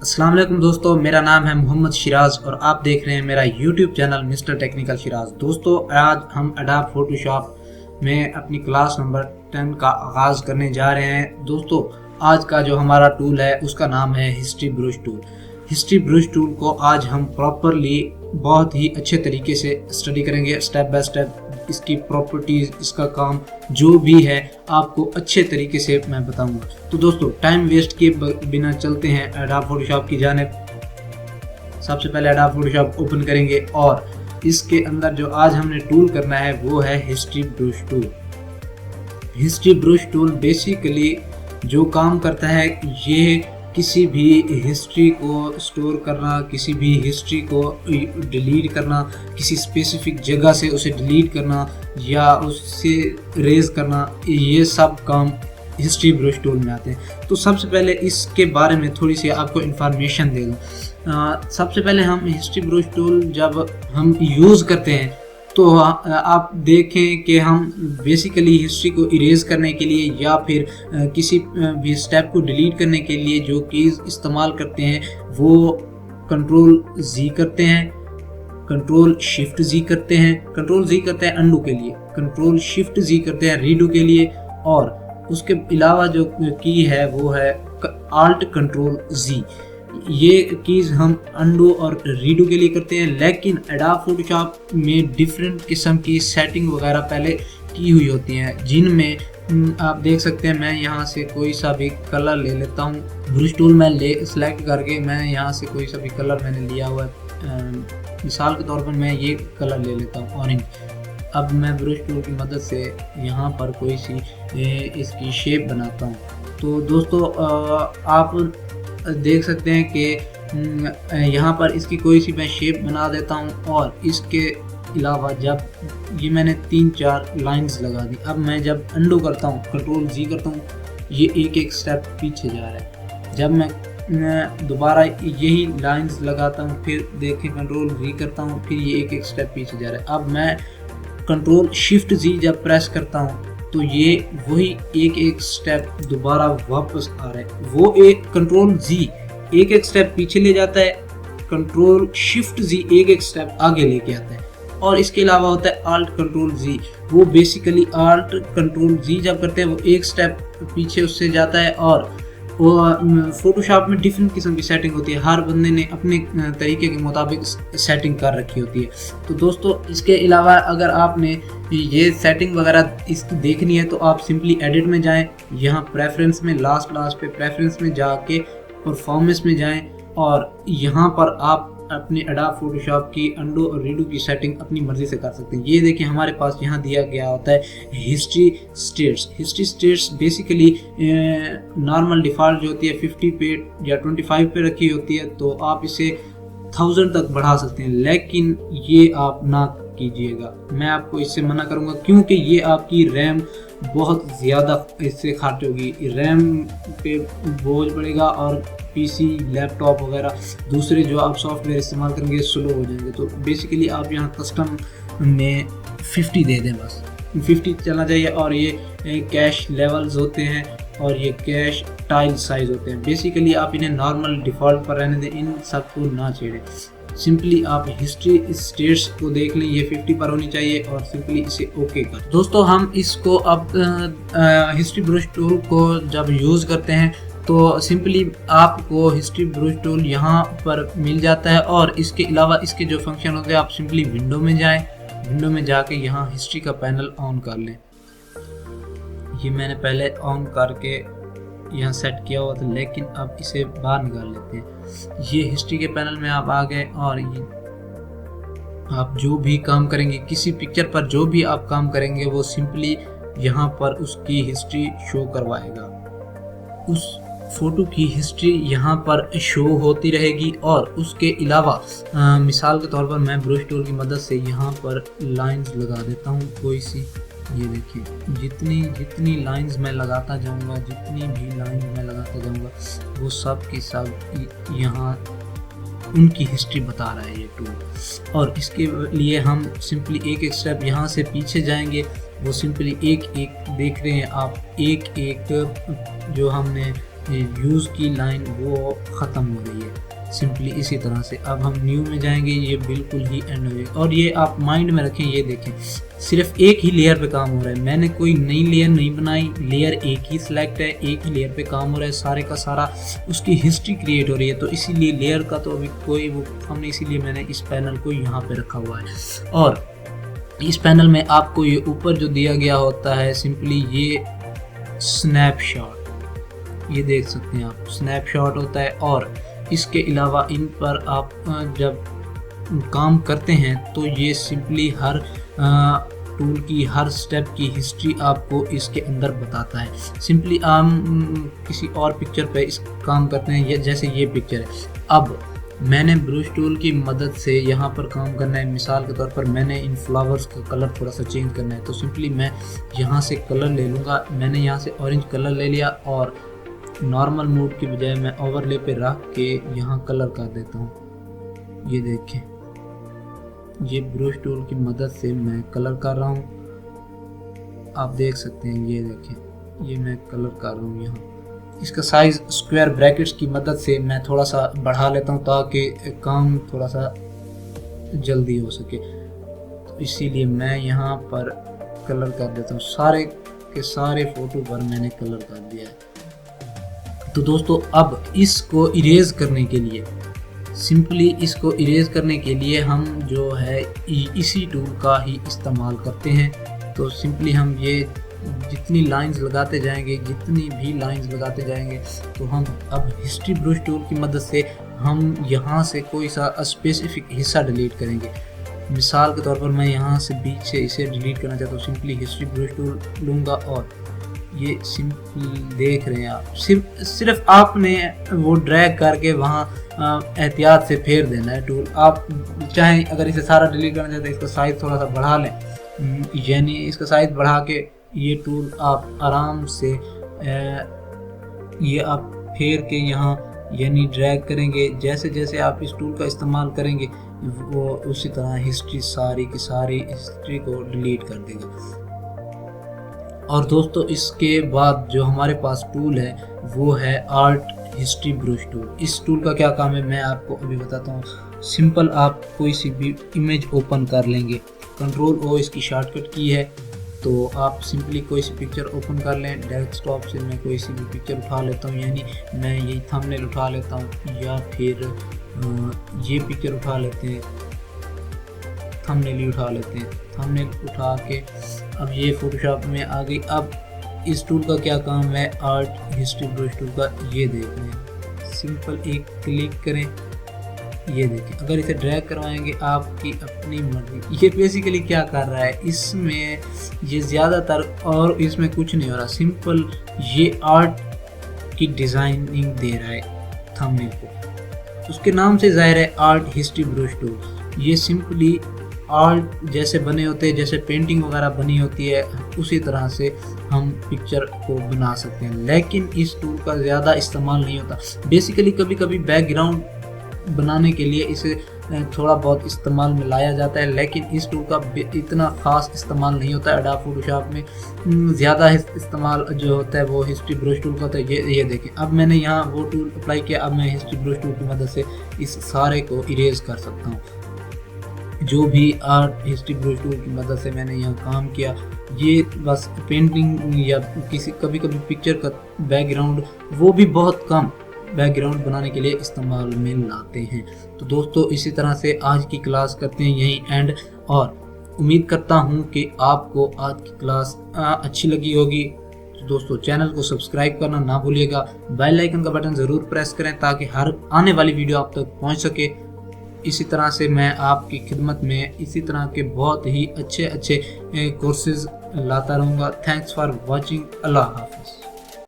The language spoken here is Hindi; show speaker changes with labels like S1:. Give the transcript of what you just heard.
S1: अस्सलाम वालेकुम दोस्तों, मेरा नाम है मोहम्मद शिराज और आप देख रहे हैं मेरा YouTube channel mister technical Siraj. दोस्तों, आज हम एडोब फोटोशॉप में अपनी क्लास नंबर 10 का आगाज़ करने जा रहे हैं। दोस्तों, आज का जो हमारा टूल है उसका नाम है history brush tool. History brush tool को आज हम प्रॉपरली बहुत ही अच्छे तरीके से स्टडी करेंगे, स्टेप बाय स्टेप इसकी प्रॉपर्टीज़, इसका काम जो भी है आपको अच्छे तरीके से मैं बताऊंगा। तो दोस्तों, टाइम वेस्ट किए बिना चलते हैं एडोब फोटोशॉप की जानिब। सबसे पहले एडोब फोटोशॉप ओपन करेंगे और इसके अंदर जो आज हमने टूल करना है वो है history brush tool. History brush tool basically जो काम करता है ये किसी भी हिस्ट्री को स्टोर करना, किसी भी हिस्ट्री को डिलीट करना, किसी स्पेसिफिक जगह से उसे डिलीट करना या उससे इरेज करना, ये सब काम हिस्ट्री ब्रश टूल में आते हैं। तो सबसे पहले इसके बारे में थोड़ी सी आपको इन्फॉर्मेशन दे दूँ। सबसे पहले हम हिस्ट्री ब्रश टूल जब हम यूज़ करते हैं तो आप देखें कि हम बेसिकली हिस्ट्री को इरेज करने के लिए या फिर किसी भी स्टेप को डिलीट करने के लिए जो कीज़ इस्तेमाल करते हैं वो कंट्रोल जी करते हैं, कंट्रोल शिफ्ट जी करते हैं। कंट्रोल जी करते हैं अंडू के लिए, कंट्रोल शिफ्ट जी करते हैं रीडू के लिए, और उसके अलावा जो की है वो है आल्ट कंट्रोल जी। ये कीज़ हम अंडू और रीडू के लिए करते हैं। लेकिन एडोब फोटोशॉप में डिफरेंट किस्म की सेटिंग वगैरह पहले की हुई होती हैं, जिनमें आप देख सकते हैं। मैं यहाँ से कोई सा भी कलर ले लेता हूँ। ब्रश टूल में सेलेक्ट करके मैं यहाँ से कोई सा भी कलर मैंने लिया हुआ है। मिसाल के तौर पर मैं ये कलर ले लेता हूँ ऑरेंज। अब मैं ब्रश टूल की मदद से यहाँ पर कोई सी इसकी शेप बनाता हूँ। तो दोस्तों, आप देख सकते हैं कि यहाँ पर इसकी कोई सी मैं शेप बना देता हूँ और इसके अलावा जब ये मैंने 3-4 लाइंस लगा दी। अब मैं जब अंडू करता हूँ, कंट्रोल जी करता हूँ, ये एक एक स्टेप पीछे जा रहा है। जब मैं दोबारा यही लाइंस लगाता हूँ, फिर देखें कंट्रोल जी करता हूँ, फिर ये एक एक स्टेप पीछे जा रहा है। अब मैं कंट्रोल शिफ्ट जी जब प्रेस करता हूँ तो ये वही एक एक स्टेप दोबारा वापस आ रहा है। वो एक कंट्रोल जी एक एक स्टेप पीछे ले जाता है, कंट्रोल शिफ्ट जी एक एक स्टेप आगे लेके आता है। और इसके अलावा होता है आल्ट कंट्रोल जी। वो बेसिकली आल्ट कंट्रोल जी जब करते हैं वो एक स्टेप पीछे उससे जाता है। और वो फोटोशॉप में डिफरेंट किस्म की सेटिंग होती है, हर बंदे ने अपने तरीके के मुताबिक सेटिंग कर रखी होती है। तो दोस्तों, इसके अलावा अगर आपने ये सेटिंग वगैरह इसकी देखनी है तो आप सिंपली एडिट में जाएं, यहाँ प्रेफरेंस में लास्ट पे प्रेफरेंस में जाके परफॉर्मेंस में जाएं और यहाँ पर आप अपने एडोब फोटोशॉप की अंडू और रीडू की सेटिंग अपनी मर्जी से कर सकते हैं। ये देखिए, हमारे पास यहाँ दिया गया होता है history states. History states basically normal default जो होती है 50 पे या 25 पे रखी होती है, तो आप इसे 1000 तक बढ़ा सकते हैं। लेकिन ये आप ना कीजिएगा, मैं आपको इससे मना करूँगा, क्योंकि ये आपकी रैम बहुत ज़्यादा इससे खर्च होगी, रैम पे बोझ पड़ेगा और पीसी, लैपटॉप वगैरह दूसरे जो आप सॉफ्टवेयर इस्तेमाल करेंगे स्लो हो जाएंगे। तो बेसिकली आप यहाँ कस्टम में 50 दे दें, बस 50 चलना चाहिए। और ये कैश लेवल्स होते हैं और ये कैश टाइल साइज होते हैं। बेसिकली आप इन्हें नॉर्मल डिफ़ॉल्ट पर रहने दें, इन सबको ना छेड़ें। सिंपली आप हिस्ट्री स्टेट्स को देख लें, ये 50 पर होनी चाहिए और सिंपली इसे ओके कर। दोस्तों, हम इसको अब हिस्ट्री ब्रश टूल को जब यूज़ करते हैं तो सिंपली आपको हिस्ट्री ब्रश टूल यहाँ पर मिल जाता है। और इसके अलावा इसके जो फंक्शन होते हैं, आप सिंपली विंडो में जाएं, विंडो में जाके यहाँ हिस्ट्री का पैनल ऑन कर लें। ये मैंने पहले ऑन करके यहाँ सेट किया हुआ था, लेकिन अब इसे बाहर निकाल लेते हैं। ये हिस्ट्री के पैनल में आप आ गए और ये आप जो भी काम करेंगे, किसी पिक्चर पर जो भी आप काम करेंगे वो सिंपली यहाँ पर उसकी हिस्ट्री शो करवाएगा। उस फोटो की हिस्ट्री यहाँ पर शो होती रहेगी। और उसके अलावा मिसाल के तौर पर मैं ब्रश टूल की मदद से यहाँ पर लाइंस लगा देता हूँ कोई सी। ये देखिए, जितनी लाइंस मैं लगाता जाऊँगा, जितनी भी लाइंस मैं लगाता जाऊँगा, वो सब की सब यहाँ उनकी हिस्ट्री बता रहा है ये टूल। और इसके लिए हम सिंपली एक एक स्टेप यहाँ से पीछे जाएंगे। वो सिंपली एक एक देख रहे हैं आप, एक एक जो हमने यूज़ की लाइन वो ख़त्म हो रही है। सिंपली इसी तरह से अब हम न्यू में जाएंगे, ये बिल्कुल ही एंड हो जाएगा। और ये आप माइंड में रखें, ये देखें सिर्फ एक ही लेयर पे काम हो रहा है, मैंने कोई नई लेयर नहीं बनाई, लेयर एक ही सिलेक्ट है, एक ही लेयर पे काम हो रहा है, सारे का सारा उसकी हिस्ट्री क्रिएट हो रही है। तो इसीलिए लेयर का तो अभी कोई वो हमने, इसीलिए मैंने इस पैनल को यहाँ पे रखा हुआ है। और इस पैनल में आपको ये ऊपर जो दिया गया होता है सिंपली ये स्नैपशॉट, ये देख सकते हैं आप, स्नैपशॉट होता है। और इसके अलावा इन पर आप जब काम करते हैं तो ये सिंपली हर टूल की हर स्टेप की हिस्ट्री आपको इसके अंदर बताता है। सिंपली हम किसी और पिक्चर पे इस काम करते हैं, ये जैसे ये पिक्चर है। अब मैंने ब्रश टूल की मदद से यहाँ पर काम करना है, मिसाल के तौर पर मैंने इन फ्लावर्स का कलर थोड़ा सा चेंज करना है, तो सिंपली मैं यहाँ से कलर ले लूँगा। मैंने यहाँ से ऑरेंज कलर ले लिया और नॉर्मल मोड की बजाय मैं ओवरले पे रख के यहाँ कलर कर देता हूँ। ये देखें, ये ब्रश टूल की मदद से मैं कलर कर रहा हूँ, आप देख सकते हैं। ये देखें, ये मैं कलर कर रहा हूँ यहाँ। इसका साइज़ स्क्वायर ब्रैकेट्स की मदद से मैं थोड़ा सा बढ़ा लेता हूँ ताकि काम थोड़ा सा जल्दी हो सके। तो इसीलिए मैं यहाँ पर कलर कर देता हूँ, सारे के सारे फ़ोटो पर मैंने कलर कर दिया है। तो दोस्तों अब इसको इरेज करने के लिए, सिंपली इसको इरेज करने के लिए हम जो है इसी टूल का ही इस्तेमाल करते हैं। तो सिंपली हम ये जितनी लाइंस लगाते जाएंगे, जितनी भी लाइंस लगाते जाएंगे, तो हम अब हिस्ट्री ब्रश टूल की मदद से हम यहाँ से कोई सा स्पेसिफिक हिस्सा डिलीट करेंगे। मिसाल के तौर पर मैं यहाँ से बीच से इसे डिलीट करना चाहता हूँ, सिंपली हिस्ट्री ब्रश टूल लूँगा और ये सिंपल देख रहे हैं आप, सिर्फ आपने वो ड्रैग करके वहाँ एहतियात से फेर देना है टूल। आप चाहें अगर इसे सारा डिलीट करना चाहते हैं, इसका साइज़ थोड़ा सा बढ़ा लें, यानी इसका साइज़ बढ़ा के ये टूल आप आराम से ये आप फेर के यहाँ यानी ड्रैग करेंगे। जैसे जैसे आप इस टूल का इस्तेमाल करेंगे वो उसी तरह हिस्ट्री सारी की सारी हिस्ट्री को डिलीट कर देगा। और दोस्तों इसके बाद जो हमारे पास टूल है वो है आर्ट हिस्ट्री ब्रश टूल। इस टूल का क्या काम है मैं आपको अभी बताता हूँ। सिंपल आप कोई सी भी इमेज ओपन कर लेंगे, कंट्रोल ओ इसकी शॉर्टकट की है, तो आप सिंपली कोई सी पिक्चर ओपन कर लें। डेस्कटॉप से मैं कोई सी भी पिक्चर उठा लेता हूँ, यानी मैं यही थंबनेल उठा लेता हूँ या फिर ये पिक्चर उठा लेते हैं, थंबनेल ही उठा लेते हैं। थंबनेल उठा के अब ये फोटोशॉप में आ गई। अब इस टूल का क्या काम है, आर्ट हिस्ट्री ब्रश टूल का, ये देख लें। सिंपल एक क्लिक करें, ये देखें। अगर इसे ड्रैग करवाएंगे आपकी अपनी मर्जी। ये बेसिकली क्या कर रहा है, इसमें ये ज़्यादातर और इसमें कुछ नहीं हो रहा, सिंपल ये आर्ट की डिज़ाइनिंग दे रहा है थंबनेल को। उसके नाम से ज़ाहिर है आर्ट हिस्ट्री ब्रश टूल। ये सिंपली आर्ट जैसे बने होते हैं, जैसे पेंटिंग वगैरह बनी होती है, उसी तरह से हम पिक्चर को बना सकते हैं। लेकिन इस टूल का ज़्यादा इस्तेमाल नहीं होता। बेसिकली कभी कभी बैकग्राउंड बनाने के लिए इसे थोड़ा बहुत इस्तेमाल में लाया जाता है, लेकिन इस टूल का इतना ख़ास इस्तेमाल नहीं होता है। एडोब फोटोशॉप में ज़्यादा इस्तेमाल जो होता है वो हिस्ट्री ब्रश टूल का होता है। ये देखें, अब मैंने यहाँ वो टूल अप्लाई किया, अब मैं हिस्ट्री ब्रश टूल की मदद से इस सारे को इरेज कर सकता हूँ। जो भी आर्ट हिस्ट्री ब्रश टूल की मदद से मैंने यहाँ काम किया, ये बस पेंटिंग या किसी कभी कभी पिक्चर का बैकग्राउंड, वो भी बहुत कम बैकग्राउंड बनाने के लिए इस्तेमाल में लाते हैं। तो दोस्तों इसी तरह से आज की क्लास करते हैं यहीं एंड, और उम्मीद करता हूँ कि आपको आज की क्लास अच्छी लगी होगी। तो दोस्तों चैनल को सब्सक्राइब करना ना भूलिएगा, बेल आइकन का बटन ज़रूर प्रेस करें ताकि हर आने वाली वीडियो आप तक पहुँच सके। इसी तरह से मैं आपकी खिदमत में इसी तरह के बहुत ही अच्छे कोर्सेज लाता रहूँगा। Thanks for watching. अल्लाह हाफ़िज़।